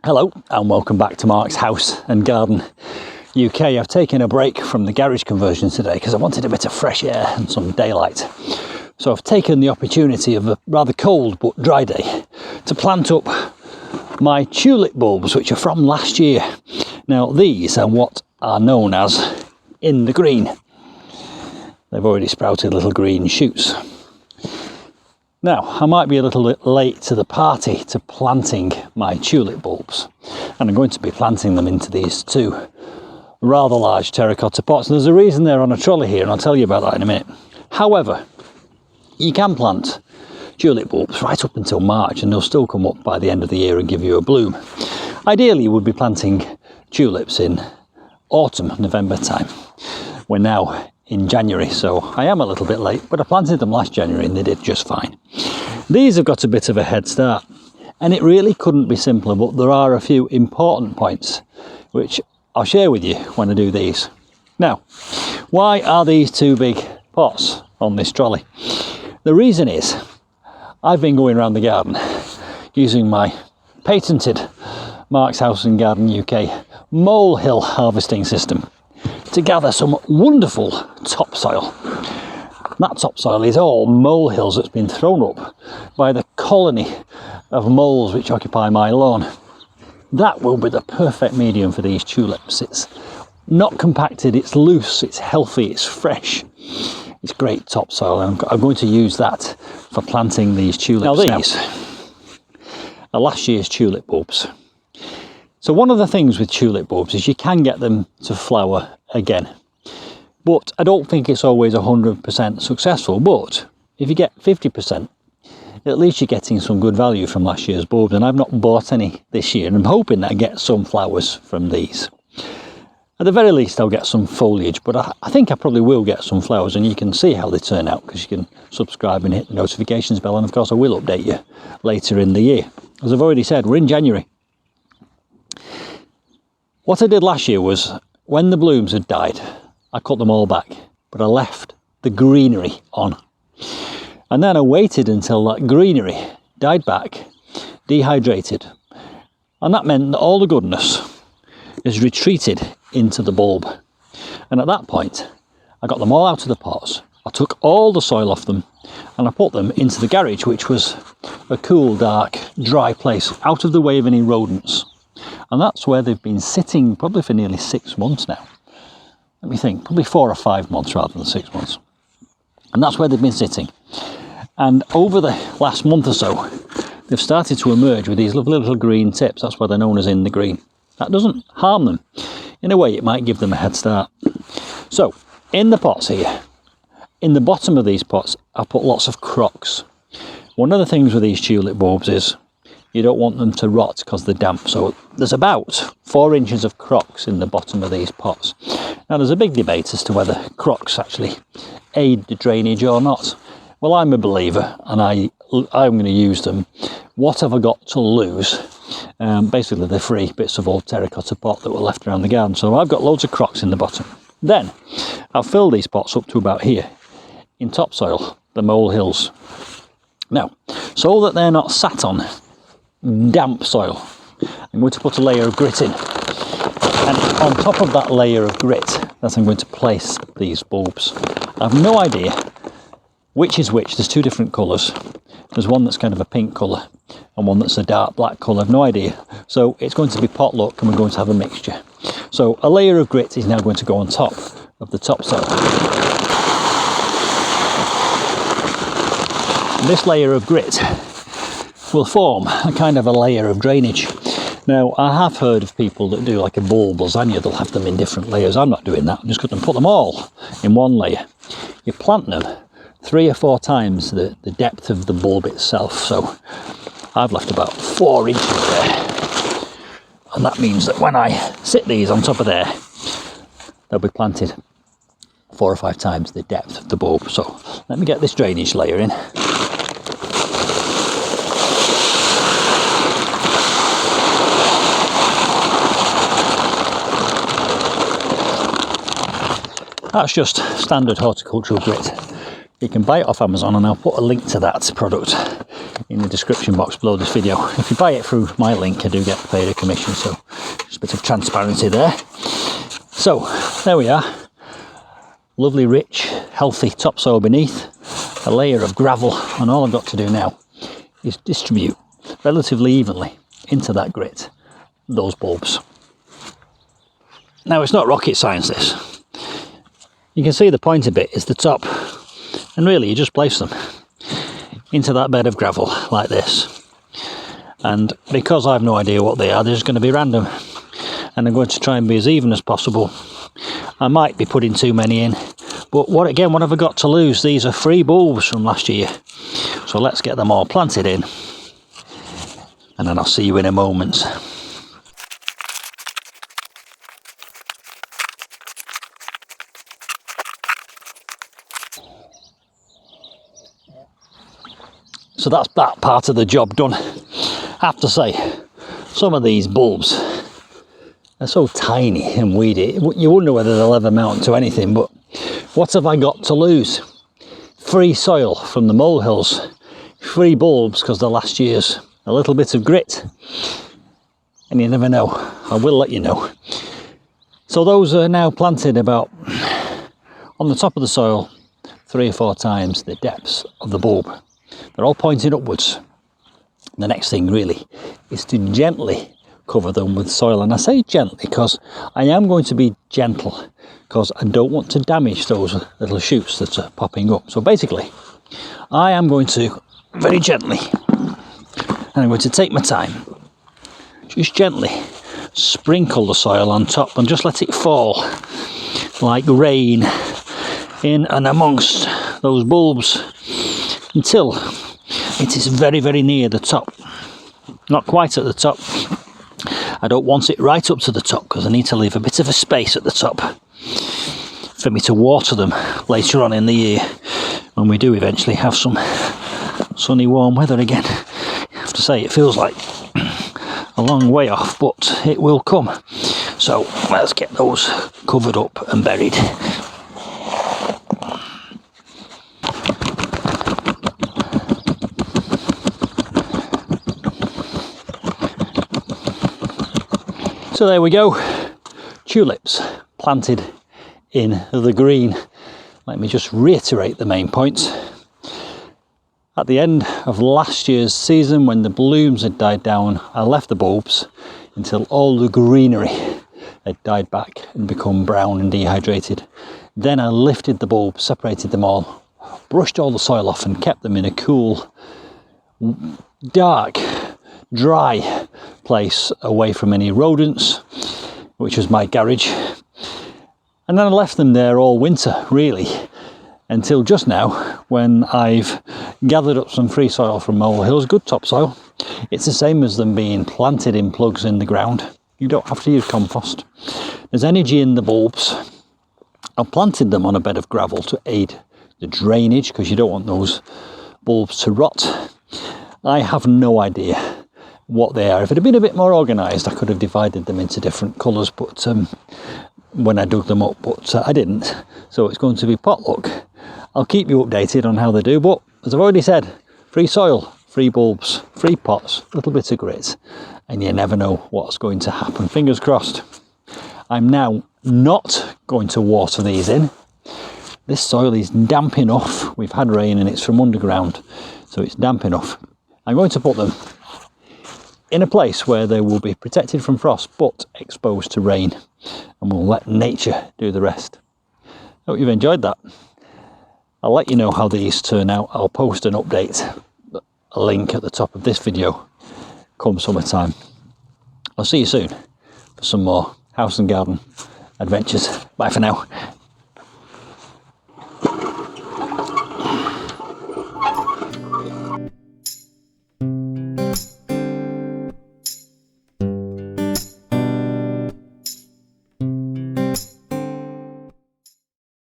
Hello and welcome back to Mark's House and Garden UK. I've taken a break from the garage conversion today because I wanted a bit of fresh air and some daylight. So I've taken the opportunity of a rather cold but dry day to plant up my tulip bulbs, which are from last year. Now these are what are known as in the green. They've already sprouted little green shoots. Now, I might be a little bit late to the party to planting my tulip bulbs, and I'm going to be planting them into these two rather large terracotta pots. And there's a reason they're on a trolley here, and I'll tell you about that in a minute. However, you can plant tulip bulbs right up until March and they'll still come up by the end of the year and give you a bloom. Ideally, you would be planting tulips in autumn, November time. We're now in January, so I am a little bit late, but I planted them last January and they did just fine. These have got a bit of a head start, and it really couldn't be simpler, but there are a few important points which I'll share with you when I do these. Now, why are these two big pots on this trolley? The reason is I've been going around the garden using my patented Mark's House and Garden UK molehill harvesting system to gather some wonderful topsoil. That topsoil is all molehills that's been thrown up by the colony of moles which occupy my lawn. That will be the perfect medium for these tulips. It's not compacted, it's loose, it's healthy, it's fresh. It's great topsoil, and I'm going to use that for planting these tulips. Now these are last year's tulip bulbs. So one of the things with tulip bulbs is you can get them to flower again, but I don't think it's always 100% successful. But if you get 50%, at least you're getting some good value from last year's bulbs, and I've not bought any this year, and I'm hoping that I get some flowers from these. At the very least I'll get some foliage, but I think I probably will get some flowers, and you can see how they turn out because you can subscribe and hit the notifications bell, and of course I will update you later in the year. As I've already said, we're in January. What I did last year was, when the blooms had died, I cut them all back, but I left the greenery on. And then I waited until that greenery died back, dehydrated, and that meant that all the goodness is retreated into the bulb. And at that point, I got them all out of the pots, I took all the soil off them, and I put them into the garage, which was a cool, dark, dry place, out of the way of any rodents. And that's where they've been sitting probably for nearly 6 months now. Let me think, probably 4 or 5 months rather than 6 months. And that's where they've been sitting. And over the last month or so, they've started to emerge with these lovely little green tips. That's why they're known as in the green. That doesn't harm them. In a way, it might give them a head start. So, in the pots here, in the bottom of these pots, I've put lots of crocks. One of the things with these tulip bulbs is you don't want them to rot because they're damp. So there's about 4 inches of crocks in the bottom of these pots. Now there's a big debate as to whether crocks actually aid the drainage or not. Well, I'm a believer, and I'm going to use them. What have I got to lose? Basically the free bits of old terracotta pot that were left around the garden. So I've got loads of crocks in the bottom. Then I'll fill these pots up to about here in topsoil, the molehills. Now, so that they're not sat on damp soil, I'm going to put a layer of grit in, and on top of that layer of grit that I'm going to place these bulbs. I have no idea which is which. There's 2 different colours. There's one that's kind of a pink colour and one that's a dark black colour. I've no idea. So it's going to be potluck, and we're going to have a mixture. So a layer of grit is now going to go on top of the topsoil. This layer of grit will form a kind of a layer of drainage. Now, I have heard of people that do like a bulb lasagna. They'll have them in different layers. I'm not doing that. I'm just going to put them all in one layer. You plant them 3 or 4 times the depth of the bulb itself. So I've left about 4 inches there. And that means that when I sit these on top of there, they'll be planted 4 or 5 times the depth of the bulb. So let me get this drainage layer in. That's just standard horticultural grit. You can buy it off Amazon, and I'll put a link to that product in the description box below this video. If you buy it through my link, I do get paid a commission, so just a bit of transparency there. So there we are, lovely, rich, healthy topsoil beneath, a layer of gravel, and all I've got to do now is distribute relatively evenly into that grit those bulbs. Now, it's not rocket science, this. You can see the pointy bit is the top, and really you just place them into that bed of gravel like this, and because I've no idea what they are, they're just going to be random, and I'm going to try and be as even as possible. I might be putting too many in, but what have I got to lose? These are free bulbs from last year, so let's get them all planted in, and then I'll see you in a moment. So that's that part of the job done. I have to say, some of these bulbs are so tiny and weedy, you wonder whether they'll ever mount to anything, but what have I got to lose? Free soil from the molehills, free bulbs because they're last year's, a little bit of grit, and you never know. I will let you know. So those are now planted about on the top of the soil 3 or 4 times the depths of the bulb. They're all pointing upwards. The next thing really is to gently cover them with soil, and I say gently because I am going to be gentle because I don't want to damage those little shoots that are popping up. So basically I am going to very gently, and I'm going to take my time, just gently sprinkle the soil on top and just let it fall like rain in and amongst those bulbs until it is very, very near the top. Not quite at the top. I don't want it right up to the top because I need to leave a bit of a space at the top for me to water them later on in the year when we do eventually have some sunny, warm weather again. I have to say, it feels like a long way off, but it will come. So let's get those covered up and buried. So there we go, tulips planted in the green. Let me just reiterate the main points. At the end of last year's season, when the blooms had died down, I left the bulbs until all the greenery had died back and become brown and dehydrated. Then I lifted the bulbs, separated them all, brushed all the soil off and kept them in a cool, dark, dry place away from any rodents, which was my garage. And then I left them there all winter, really, until just now when I've gathered up some free soil from molehills, good topsoil. It's the same as them being planted in plugs in the ground. You don't have to use compost. There's energy in the bulbs. I've planted them on a bed of gravel to aid the drainage because you don't want those bulbs to rot. I have no idea what they are. If it had been a bit more organised, I could have divided them into different colours, but when I dug them up, but I didn't. So it's going to be potluck. I'll keep you updated on how they do, but as I've already said, free soil, free bulbs, free pots, a little bit of grit, and you never know what's going to happen. Fingers crossed. I'm now not going to water these in. This soil is damp enough. We've had rain and it's from underground, so it's damp enough. I'm going to put them in a place where they will be protected from frost but exposed to rain, and we'll let nature do the rest. Hope you've enjoyed that. I'll let you know how these turn out. I'll post an update, a link at the top of this video come summertime. I'll see you soon for some more house and garden adventures. Bye for now.